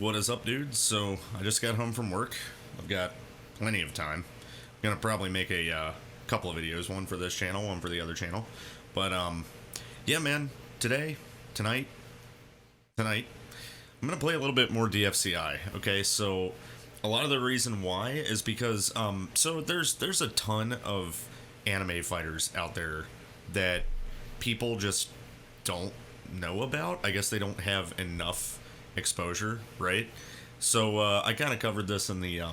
What is up, dudes? So, I just got home from work. I've got plenty of time. I'm gonna probably make a couple of videos, one for this channel, one for the other channel. But, yeah, man, tonight, I'm gonna play a little bit more DFCI, okay? So, a lot of the reason why is because, so there's a ton of anime fighters out there that people just don't know about. I guess they don't have enough exposure, right? So I kind of covered this in the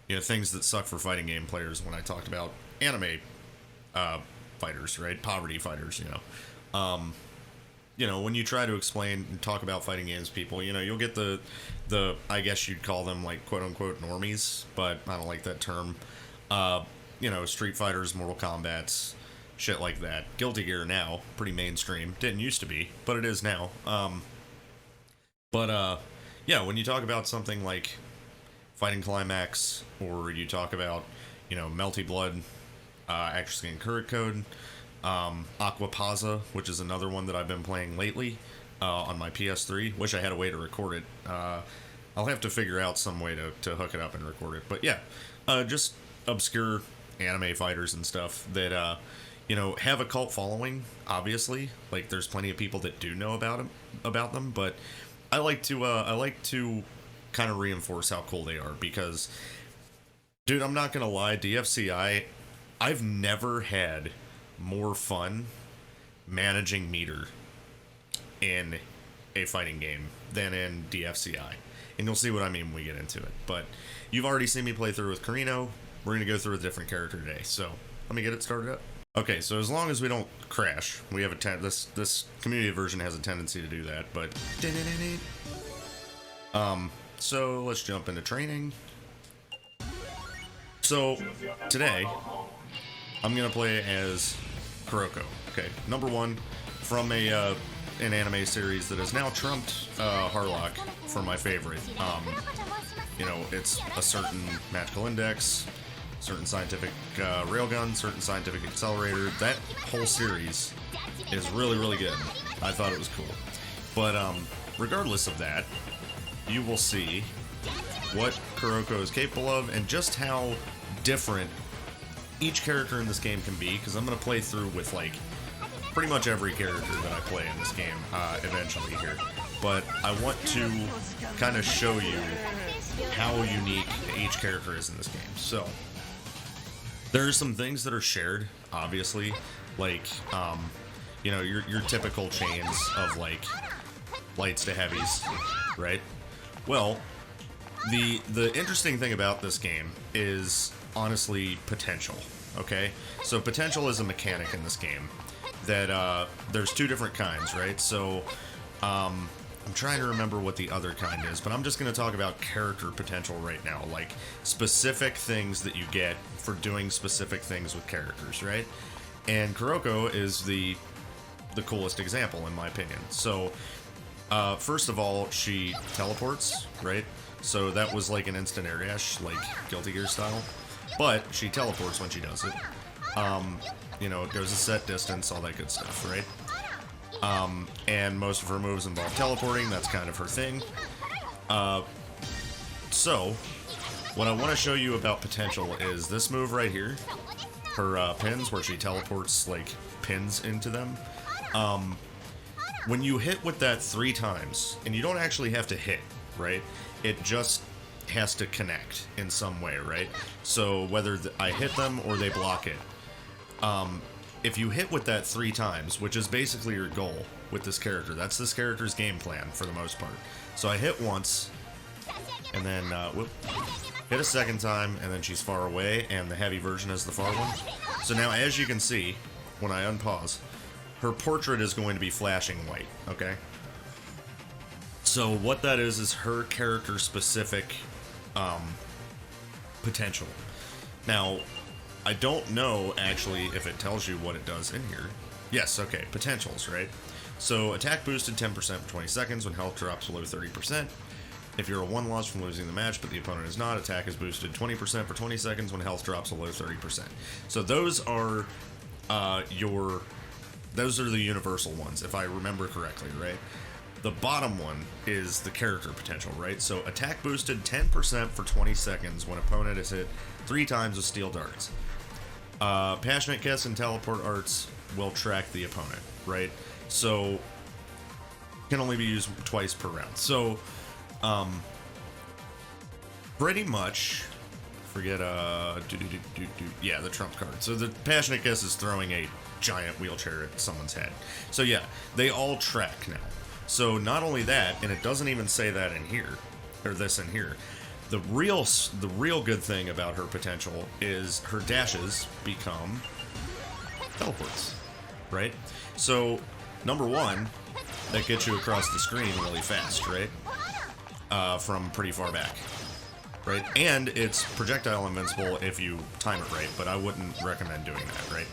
things that suck for fighting game players when I talked about anime fighters, right? Poverty fighters, when you try to explain and talk about fighting games people, you'll get the I guess you'd call them like quote unquote normies, but I don't like that term. Street Fighters, Mortal Kombat's, shit like that. Guilty Gear now, pretty mainstream. Didn't used to be, but it is now. When you talk about something like Fighting Climax, or you talk about, Melty Blood, Actress Game Kuroko, Aquapazza, which is another one that I've been playing lately on my PS3. Wish I had a way to record it. I'll have to figure out some way to hook it up and record it. But yeah, just obscure anime fighters and stuff that, have a cult following, obviously. Like, there's plenty of people that do know about them, but I like to kind of reinforce how cool they are because, dude, I'm not gonna lie, DFCI, I've never had more fun managing meter in a fighting game than in DFCI. And you'll see what I mean when we get into it. But you've already seen me play through with Kuroko. We're gonna go through a different character today. So let me get it started up. Okay, so as long as we don't crash, we have this community version has a tendency to do that, but so let's jump into training. So today I'm gonna play as Kuroko. Okay, number one from an anime series that has now trumped Harlock for my favorite. It's a certain magical index, certain scientific railgun, certain scientific accelerator. That whole series is really, really good. I thought it was cool. But regardless of that, you will see what Kuroko is capable of and just how different each character in this game can be, because I'm going to play through with, like, pretty much every character that I play in this game eventually here. But I want to kind of show you how unique each character is in this game. So there are some things that are shared, obviously, like, your typical chains of, like, lights to heavies, right? Well, the interesting thing about this game is, honestly, potential, okay? So potential is a mechanic in this game that, there's two different kinds, right? So, I'm trying to remember what the other kind is, but I'm just going to talk about character potential right now, like specific things that you get for doing specific things with characters, right? And Kuroko is the coolest example, in my opinion. So, first of all, she teleports, right? So that was like an instant air dash, like Guilty Gear style. But she teleports when she does it. It goes a set distance, all that good stuff, right? And most of her moves involve teleporting. That's kind of her thing. So, what I want to show you about potential is this move right here. Her pins, where she teleports, like, pins into them. When you hit with that 3 times, and you don't actually have to hit, right? It just has to connect in some way, right? So whether I hit them or they block it, if you hit with that 3 times, which is basically your goal with this character, that's this character's game plan for the most part. So I hit once, and then hit a second time, and then she's far away, and the heavy version is the far one. So now, as you can see, when I unpause, her portrait is going to be flashing white, okay? So what that is her character-specific potential. Now, I don't know, actually, if it tells you what it does in here. Yes, okay, potentials, right? So, attack boosted 10% for 20 seconds when health drops below 30%. If you're a 1 loss from losing the match, but the opponent is not, attack is boosted 20% for 20 seconds when health drops below 30%. So those are those are the universal ones, if I remember correctly, right? The bottom one is the character potential, right? So attack boosted 10% for 20 seconds when opponent is hit 3 times with steel darts. Passionate Kiss and teleport arts will track the opponent, right? So can only be used twice per round. So pretty much forget yeah, the trump card. So the Passionate Kiss is throwing a giant wheelchair at someone's head. So yeah, they all track now. So not only that, and it doesn't even say that in here, or this in here. The real good thing about her potential is her dashes become teleports, right? So number one, that gets you across the screen really fast, right? From pretty far back, right? And it's projectile invincible if you time it right, but I wouldn't recommend doing that, right?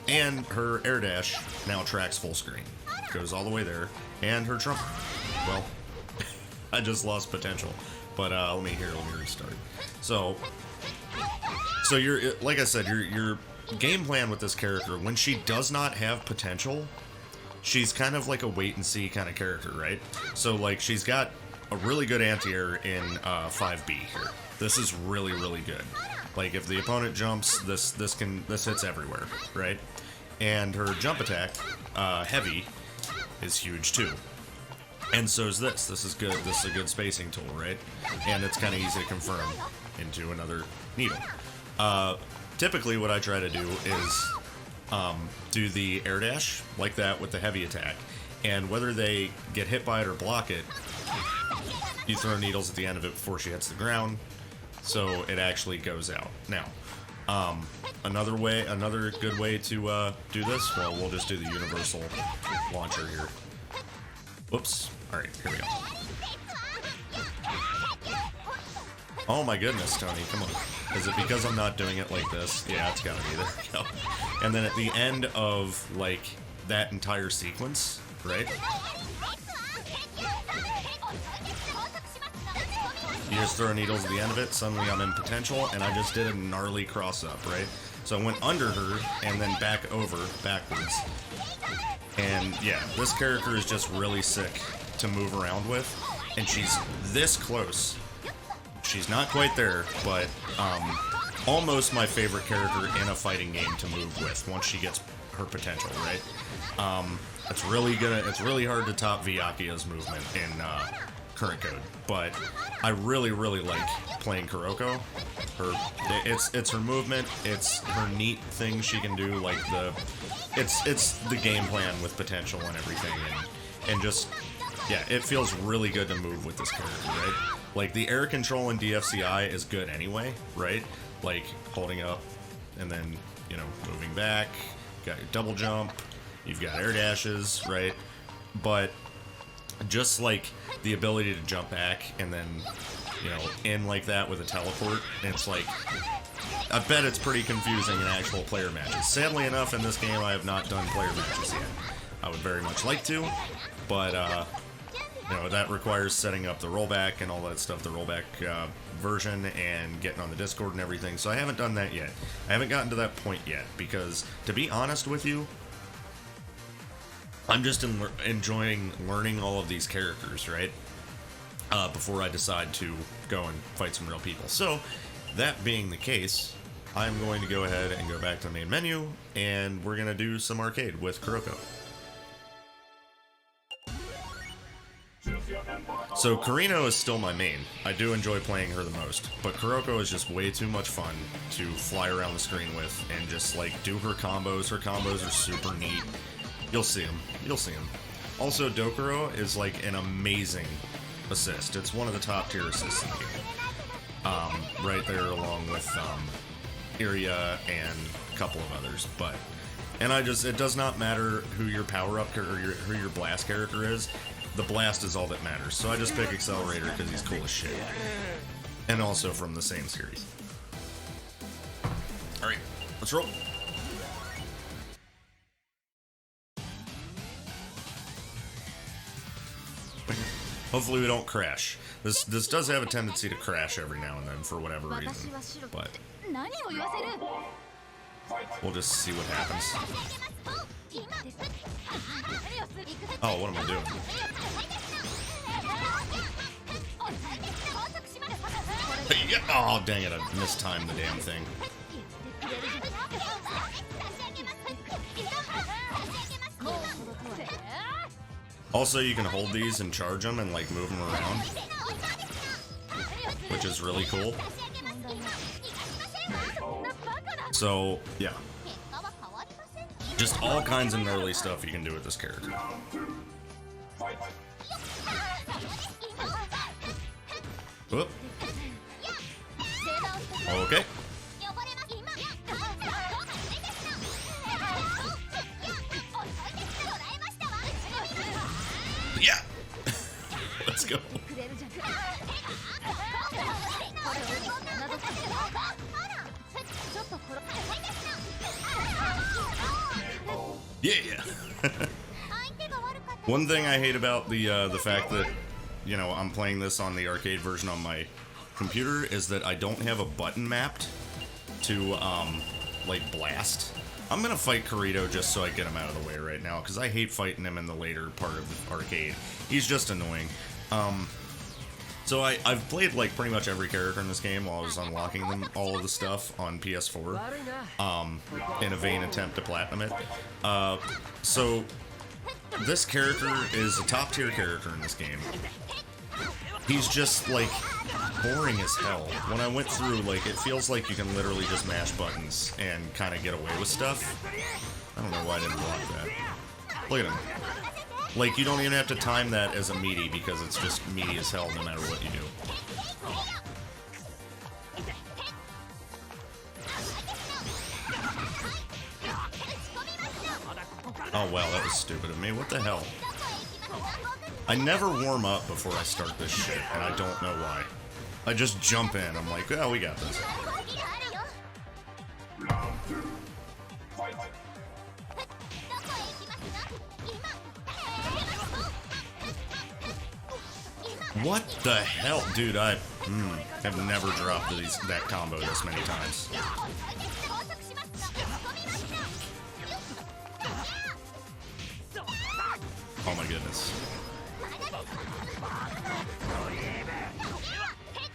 And her air dash now tracks full screen. Goes all the way there, and her trump. Well, I just lost potential, but let me restart. So you're, like I said, your game plan with this character, when she does not have potential, she's kind of like a wait and see kind of character, right? So like she's got a really good anti-air in 5B here. This is really good. Like if the opponent jumps, this hits everywhere, right? And her jump attack, heavy, is huge too. And so is this. This is good. This is a good spacing tool, right? And it's kind of easy to confirm into another needle. Typically what I try to do is do the air dash like that with the heavy attack. And whether they get hit by it or block it, you throw needles at the end of it before she hits the ground, so it actually goes out. Now, another good way to do this, well, we'll just do the universal launcher here. Whoops. Alright, here we go. Oh my goodness, Tony, come on. Is it because I'm not doing it like this? Yeah, it's gotta be. There we go. And then at the end of, like, that entire sequence, right? You just throw needles at the end of it, suddenly I'm in potential, and I just did a gnarly cross-up, right? So I went under her, and then backwards. And yeah, this character is just really sick to move around with, and she's this close. She's not quite there, but almost my favorite character in a fighting game to move with once she gets her potential, right? It's really hard to top Vyakia's movement in current code, but I really like playing Kuroko. It's her movement, it's her neat things she can do, like it's the game plan with potential and everything, and just yeah, it feels really good to move with this character, right? Like the air control in DFCI is good anyway, right? Like holding up and then, you know, moving back, got your double jump, you've got air dashes, right? But just like the ability to jump back and then, you know, in like that with a teleport, it's like, I bet it's pretty confusing in actual player matches. Sadly enough, in this game, I have not done player matches yet. I would very much like to, but, you know, that requires setting up the rollback and all that stuff, the rollback version, and getting on the Discord and everything, so I haven't done that yet. I haven't gotten to that point yet, because, to be honest with you, I'm just enjoying learning all of these characters, right? Before I decide to go and fight some real people. So, that being the case, I'm going to go ahead and go back to the main menu, and we're going to do some arcade with Kuroko. So Kurino is still my main. I do enjoy playing her the most, but Kuroko is just way too much fun to fly around the screen with and just like do her combos. Her combos are super neat. You'll see them. You'll see them. Also, Dokuro is like an amazing assist. It's one of the top tier assists in the game. Right there along with Iria and a couple of others, but it does not matter who your power up or who your blast character is. The blast is all that matters. So I just pick Accelerator because he's cool as shit. And also from the same series. Alright, let's roll. Hopefully we don't crash. This does have a tendency to crash every now and then for whatever reason. But we'll just see what happens. Oh, what am I doing? Oh, dang it, I mistimed the damn thing. Also, you can hold these and charge them and, like, move them around, which is really cool. So, yeah. Just all kinds of gnarly stuff you can do with this character. Whoop. Okay. Yeah! Let's go. Yeah! One thing I hate about the fact that, you know, I'm playing this on the arcade version on my computer is that I don't have a button mapped to, like, blast. I'm gonna fight Kuroko just so I get him out of the way right now, because I hate fighting him in the later part of the arcade. He's just annoying. So I've played, like, pretty much every character in this game while I was unlocking them, all of the stuff on PS4, in a vain attempt to platinum it. So this character is a top-tier character in this game. He's just, like, boring as hell. When I went through, like, it feels like you can literally just mash buttons and kind of get away with stuff. I don't know why I didn't block that. Look at him. Like, you don't even have to time that as a meaty because it's just meaty as hell no matter what you do. Oh, well, that was stupid of me. What the hell? I never warm up before I start this shit, and I don't know why. I just jump in. I'm like, oh, we got this. What the hell? Dude, I have never dropped that combo this many times. Oh my goodness.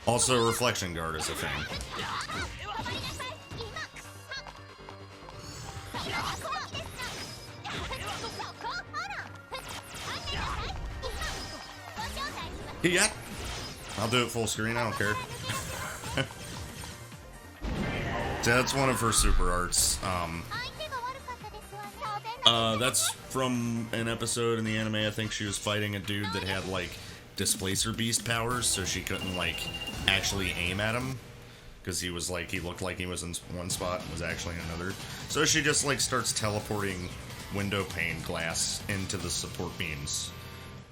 Also, Reflection Guard is a thing. Yeah, I'll do it full screen, I don't care. That's one of her super arts. That's from an episode in the anime. I think she was fighting a dude that had, like, Displacer Beast powers, so she couldn't, like, actually aim at him. Because he was, like, he looked like he was in one spot and was actually in another. So she just, like, starts teleporting window pane glass into the support beams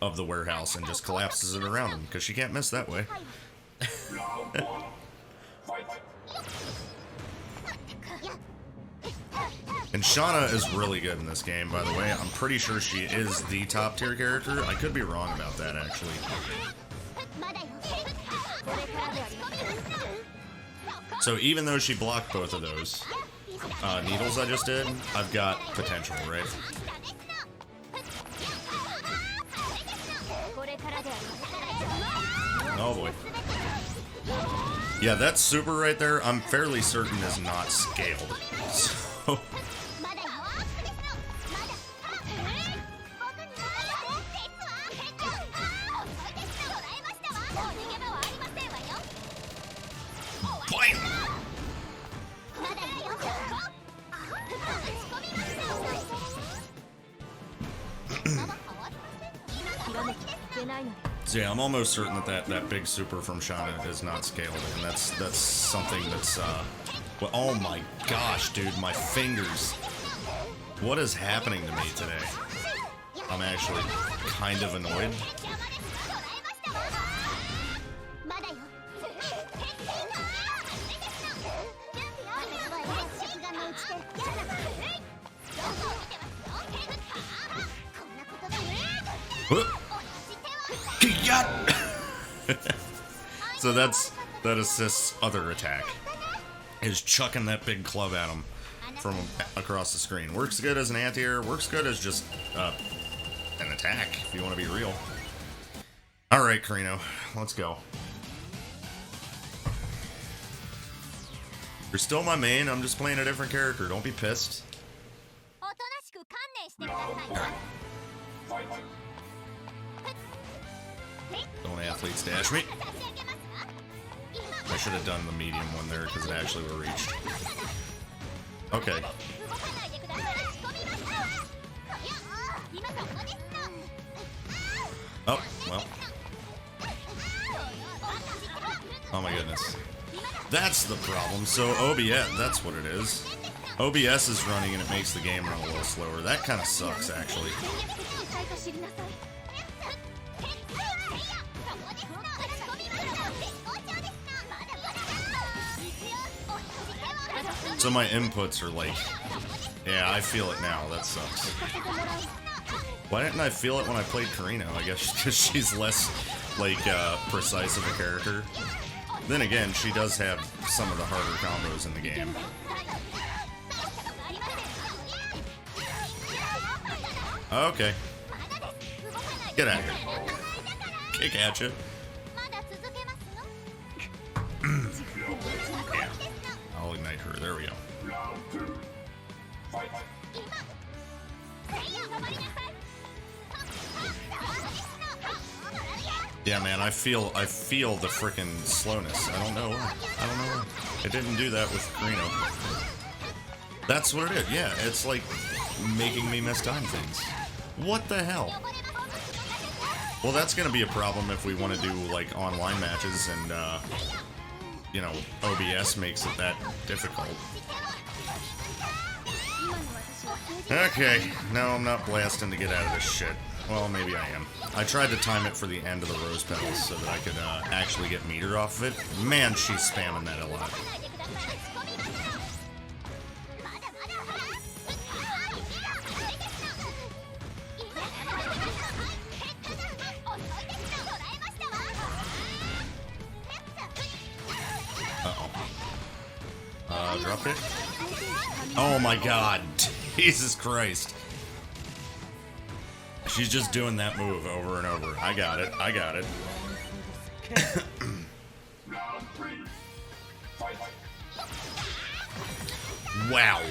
of the warehouse and just collapses it around him, because she can't miss that way. And Shauna is really good in this game, by the way. I'm pretty sure she is the top tier character. I could be wrong about that, actually. So even though she blocked both of those needles I just did, I've got potential, right? Oh boy. Yeah, that super right there, I'm fairly certain is not scaled. So... So yeah, I'm almost certain that big super from Shauna is not scaled, and that's something that's well, oh my gosh, dude, my fingers. What is happening to me today? I'm actually kind of annoyed. So that assists other attack, is chucking that big club at him. from across the screen. Works good as an anti-air, works good as just an attack, if you want to be real. Alright, Kurino, let's go. You're still my main, I'm just playing a different character, don't be pissed. Don't athletes dash me. I should have done the medium one there because it actually would have reached. Okay. Oh, well. Oh my goodness. That's the problem. So OBS, that's what it is. OBS is running and it makes the game run a little slower. That kind of sucks, actually. So my inputs are like, yeah, I feel it now. That sucks. Why didn't I feel it when I played Kurino? I guess because she's less, like, precise of a character. Then again, she does have some of the harder combos in the game. Okay. Get out of here. Kick at you. Yeah. I'll ignite her. There we go. Yeah, man, I feel the frickin' slowness. I don't know why. It didn't do that with Kurino. That's what it is. Yeah, it's like making me miss time things. What the hell? Well, that's gonna be a problem if we want to do like online matches and you know, OBS makes it that difficult. Okay, now I'm not blasting to get out of this shit. Well, maybe I am. I tried to time it for the end of the rose petals so that I could actually get meter off of it. Man, she's spamming that a lot. Uh-oh. Drop it. Oh my god. Jesus Christ. She's just doing that move over and over. I got it. I got it. Wow.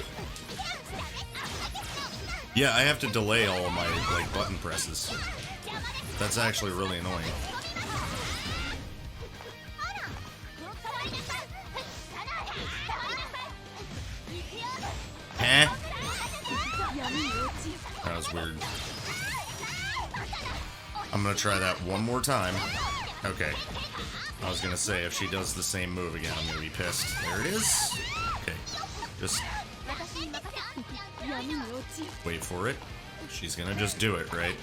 Yeah, I have to delay all of my like button presses. That's actually really annoying. Huh? That was weird. I'm gonna try that one more time. Okay. I was gonna say, if she does the same move again, I'm gonna be pissed. There it is. Okay. Just wait for it. She's gonna just do it, right?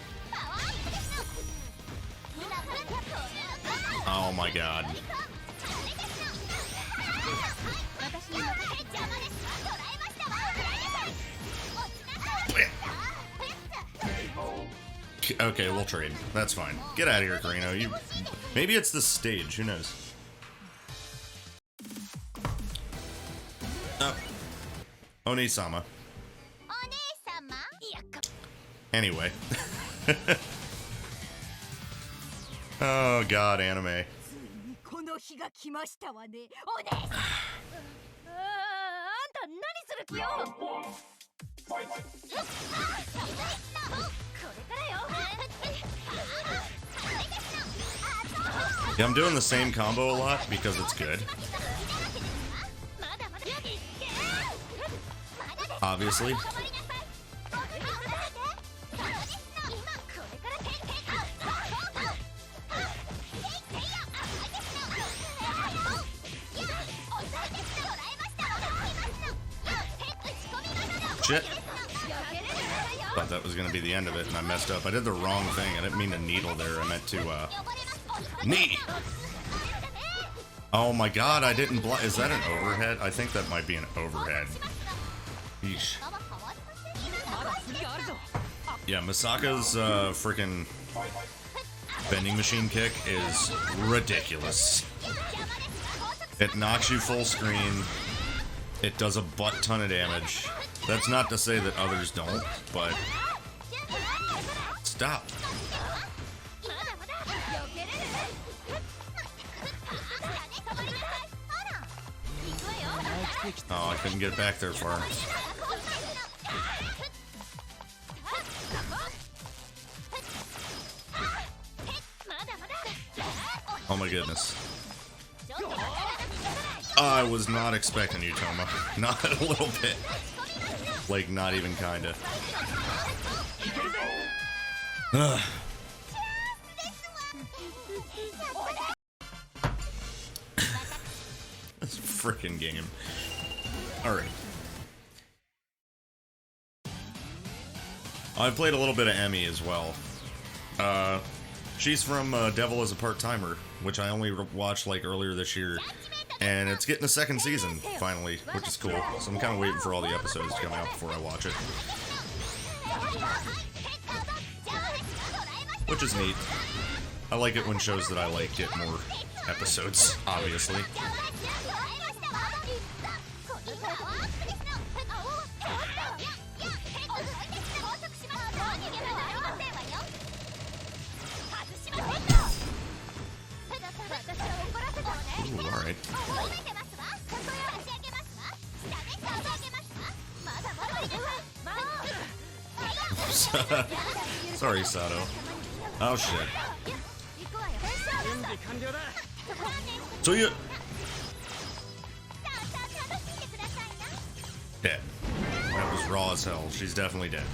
Oh my god. Okay, we'll trade. That's fine. Get out of here, Kurino. You, maybe it's the stage. Who knows? Oh. Oni-sama. Anyway. Oh god, anime. Yeah, I'm doing the same combo a lot because it's good. Obviously. Shit. Thought that was gonna be the end of it, and I messed up. I did the wrong thing. I didn't mean to needle there. I meant to, knee! Oh my god, I didn't block. Is that an overhead? I think that might be an overhead. Yeesh. Yeah, Misaka's, freaking bending machine kick is ridiculous. It knocks you full screen. It does a butt ton of damage. That's not to say that others don't, but stop. Oh, I couldn't get back there far. Oh my goodness. I was not expecting you, Toma. Not a little bit. Like, not even kinda. This freaking game. Alright. I've played a little bit of Emmy as well. She's from Devil as a Part-Timer, which I only watched like earlier this year. And it's getting a second season, finally, which is cool. So I'm kind of waiting for all the episodes to come out before I watch it. Which is neat. I like it when shows that I like get more episodes, obviously. Ooh, alright. Sorry, Sato. Oh shit. So you... Dead. That was raw as hell. She's definitely dead.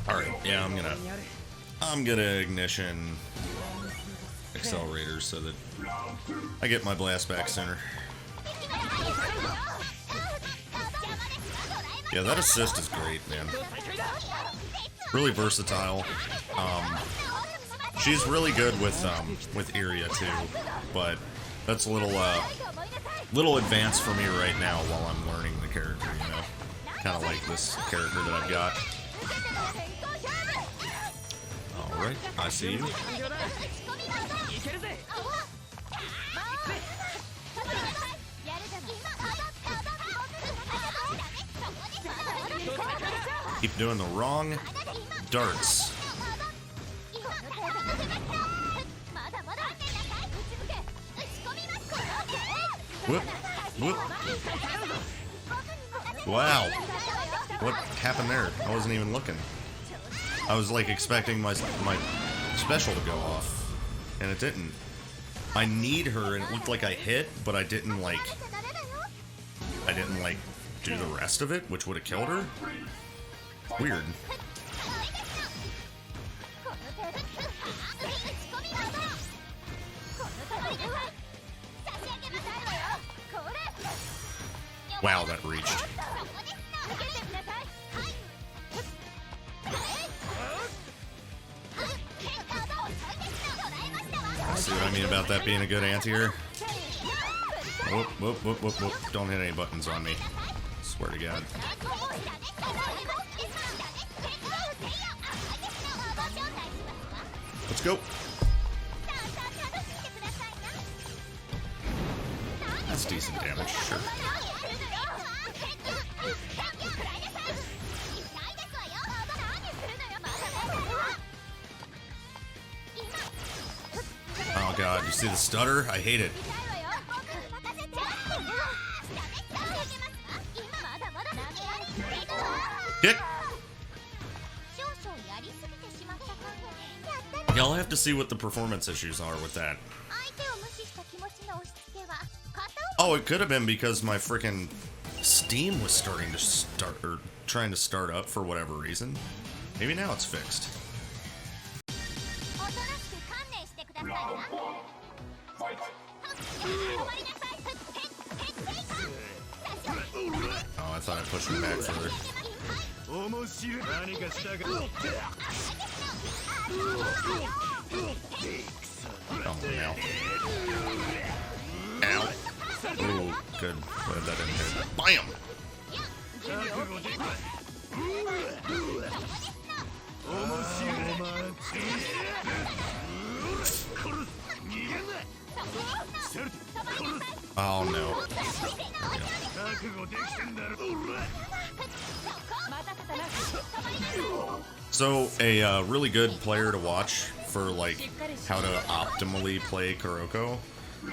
Alright, yeah, I'm gonna ignition accelerators so that I get my blast back sooner. Yeah, that assist is great, man. Really versatile. She's really good with Iria too, but that's a little advanced for me right now while I'm learning the character, you know? Kind of like this character that I've got. Alright, I see you. Keep doing the wrong darts. Whoop, whoop. Wow. What happened there? I wasn't even looking. I was like expecting my special to go off, and it didn't. I need her, and it looked like I hit, but I didn't like do the rest of it, which would have killed her. Weird. Wow, that reached. See what I mean about that being a good anti-air? Whoop, whoop, whoop, whoop, whoop. Don't hit any buttons on me. Swear to God. Let's go. That's decent damage, sure. Oh God, you see the stutter? I hate it. Kick! Yeah, I'll have to see what the performance issues are with that. Oh, it could have been because my freaking Steam was starting to start, or trying to start up for whatever reason. Maybe now it's fixed. Oh, I thought I pushed him back further. Oh, now. Ow. Ooh, good. Glad that didn't hit. BAM! Oh no. So, a really good player to watch for, like, how to optimally play Kuroko,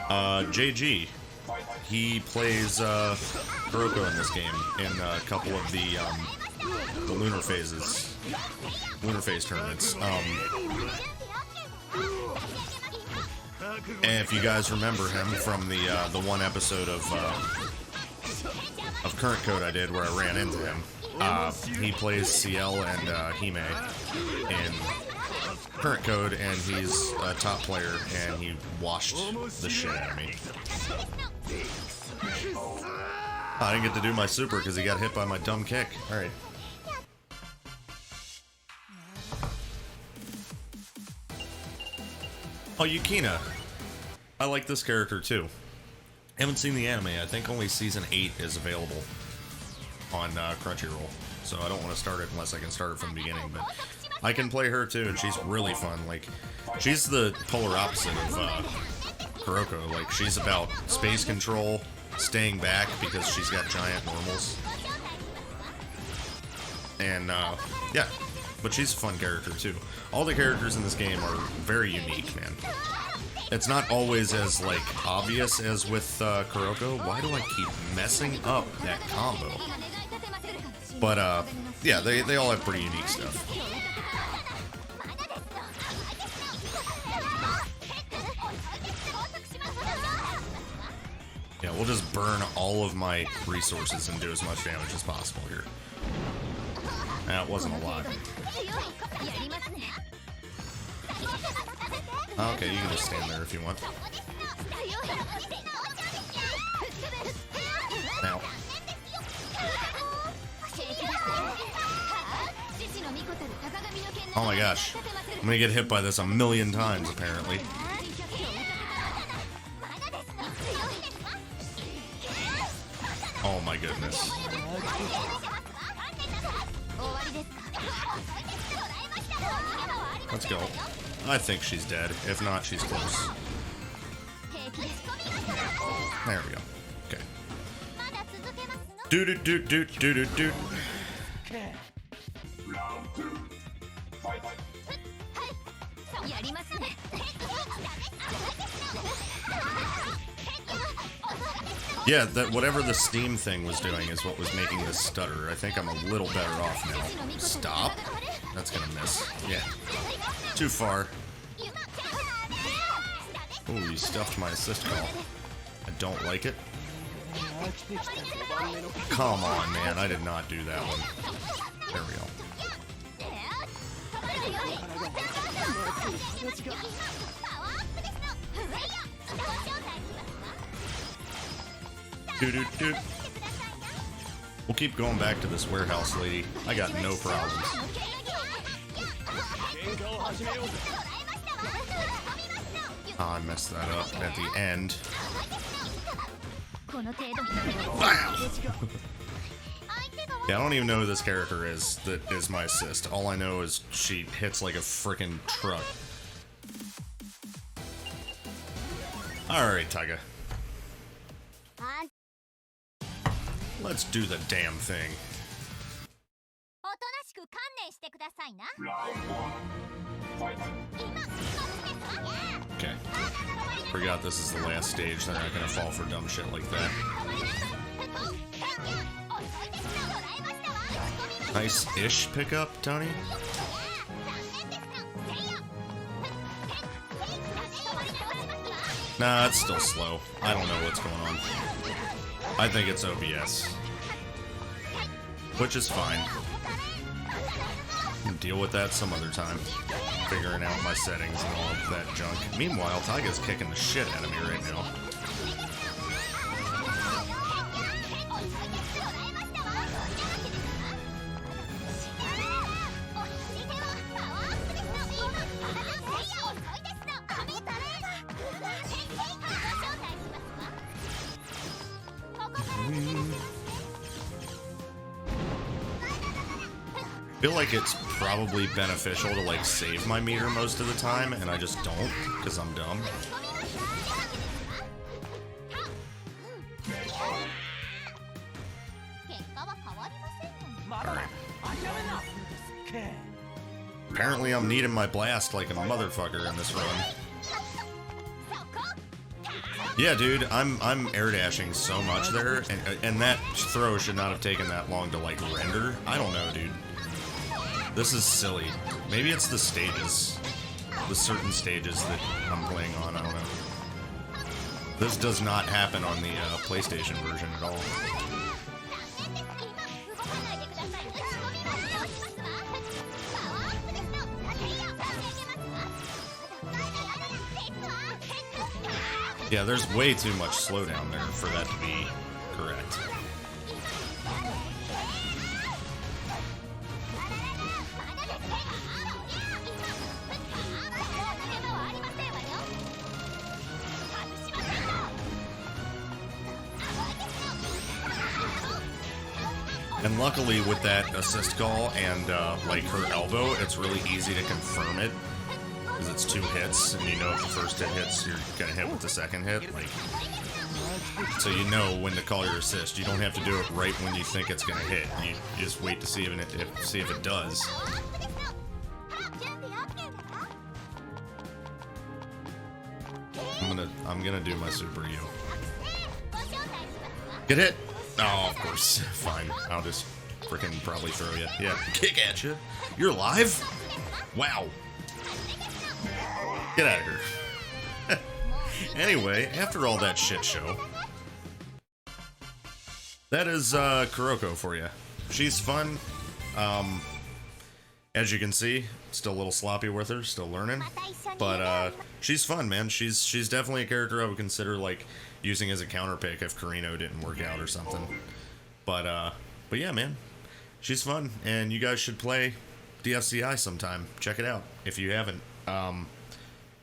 JG. He plays Kuroko in this game in a couple of the lunar phase tournaments. And if you guys remember him from the one episode of Current Code I did where I ran into him, he plays CL and Hime in Current Code, and he's a top player, and he washed the shit out of me. I didn't get to do my super because he got hit by my dumb kick. Alright. Oh, Yukina. I like this character too. Haven't seen the anime. I think only season 8 is available on Crunchyroll. So I don't want to start it unless I can start it from the beginning. But I can play her too, and she's really fun. Like, she's the polar opposite of Kuroko. Like, she's about space control, staying back because she's got giant normals. And, yeah. But she's a fun character too. All the characters in this game are very unique, man. It's not always as, like, obvious as with Kuroko. Why do I keep messing up that combo? But, yeah, they all have pretty unique stuff. Yeah, we'll just burn all of my resources and do as much damage as possible here. That wasn't a lot. Okay, you can just stand there if you want. Now. Oh my gosh. I'm gonna get hit by this a million times, apparently. Oh my goodness. Let's go. I think she's dead. If not, she's close. There we go. Okay. Do. Yeah, that whatever the Steam thing was doing is what was making this stutter. I think I'm a little better off now. Stop. That's gonna miss. Yeah. Too far. Ooh, you stuffed my assist call. I don't like it. Come on, man. I did not do that one. There we go. Do. We'll keep going back to this warehouse lady. I got no problems. Oh, I messed that up at the end. Bam! Yeah, I don't even know who this character is that is my assist. All I know is she hits like a frickin' truck. Alright, Taiga. Let's do the damn thing. Okay. Forgot this is the last stage. They're not gonna fall for dumb shit like that. Nice-ish pickup, Tony. Nah, it's still slow. I don't know what's going on. I think it's OBS. Which is fine. I'll deal with that some other time. Figuring out my settings and all of that junk. Meanwhile, Taiga's kicking the shit out of me right now. I feel like it's probably beneficial to, like, save my meter most of the time, and I just don't, because I'm dumb. Apparently I'm needing my blast like a motherfucker in this run. Yeah, dude, I'm air dashing so much there, and that throw should not have taken that long to, like, render. I don't know, dude. This is silly. Maybe it's the stages. The certain stages that I'm playing on, I don't know. This does not happen on the PlayStation version at all. Yeah, there's way too much slowdown there for that to be correct. And luckily with that assist call and like her elbow, it's really easy to confirm it. Because it's 2 hits, and you know if the first hit hits, you're gonna hit with the second hit. Like, so you know when to call your assist. You don't have to do it right when you think it's gonna hit. You just wait to see if it does. I'm gonna do my super you. Get hit. Oh, of course. Fine. I'll just freaking probably throw you. Yeah, kick at you. You're alive? Wow. Get out of here. Anyway, after all that shit show, that is Kuroko for you. She's fun. As you can see, still a little sloppy with her, still learning. But she's fun, man. She's definitely a character I would consider like using as a counter pick if Karino didn't work out or something. But yeah, man. She's fun, and you guys should play DFCI sometime. Check it out if you haven't.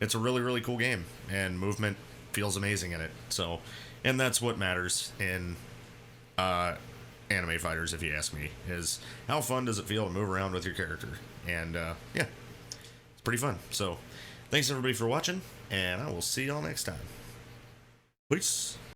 It's a really, really cool game, and movement feels amazing in it. So, and that's what matters in anime fighters, if you ask me, is how fun does it feel to move around with your character? And yeah, it's pretty fun. So, thanks everybody for watching, and I will see y'all next time. Peace.